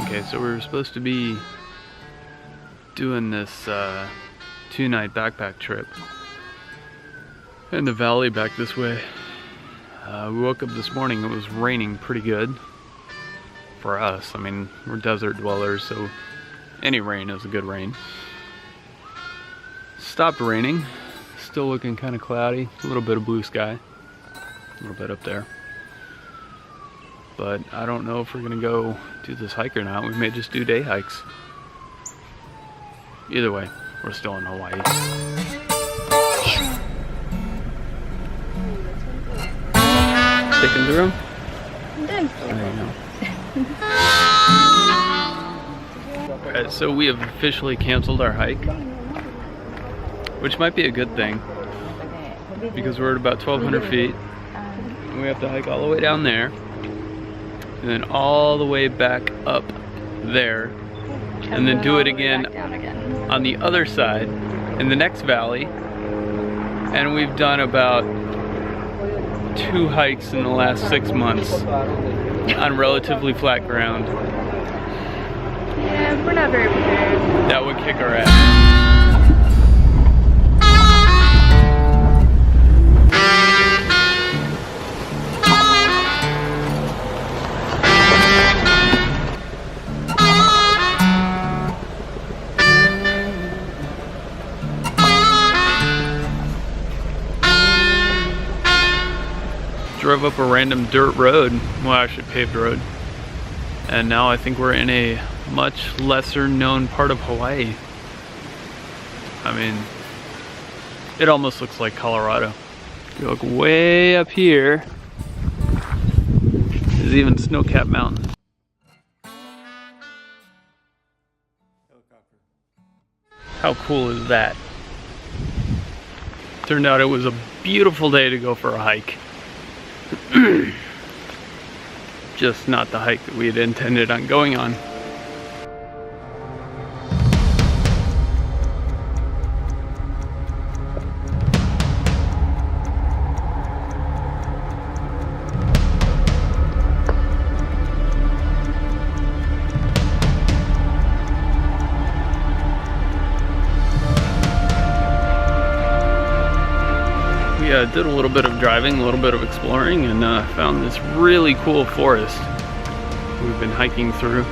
Okay, so we were supposed to be doing this 2-night backpack trip in the valley back this way. We woke up this morning, it was raining pretty good for us. I mean, we're desert dwellers, so any rain is a good rain. Stopped raining, still looking kind of cloudy, a little bit of blue sky, a little bit up there. But I don't know if we're gonna go do this hike or not. We may just do day hikes. Either way, we're still in Hawaii. Sticking through them? There you go. Alright, so we have officially canceled our hike, which might be a good thing because we're at about 1,200 feet and we have to hike all the way down there and then all the way back up there and then do it again on the other side in the next valley. And we've done about 2 hikes in the last 6 months on relatively flat ground. Yeah, we're not very prepared. That would kick our ass. Drove up a random dirt road, well actually paved road, and now I think we're in a much lesser known part of Hawaii. I mean, it almost looks like Colorado. If you look way up here, there's even snow-capped mountains. How cool is that? Turned out it was a beautiful day to go for a hike. Just not the hike that we had intended on going on. Did a little bit of driving, a little bit of exploring, and found this really cool forest we've been hiking through,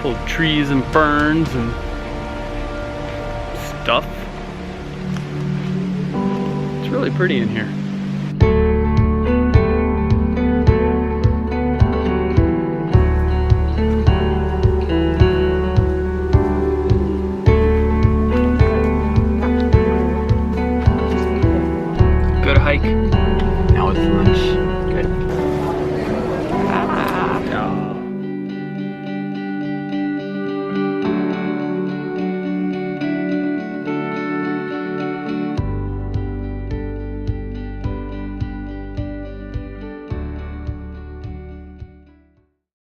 full of trees and ferns and stuff. It's really pretty in here. Now it's lunch. Good.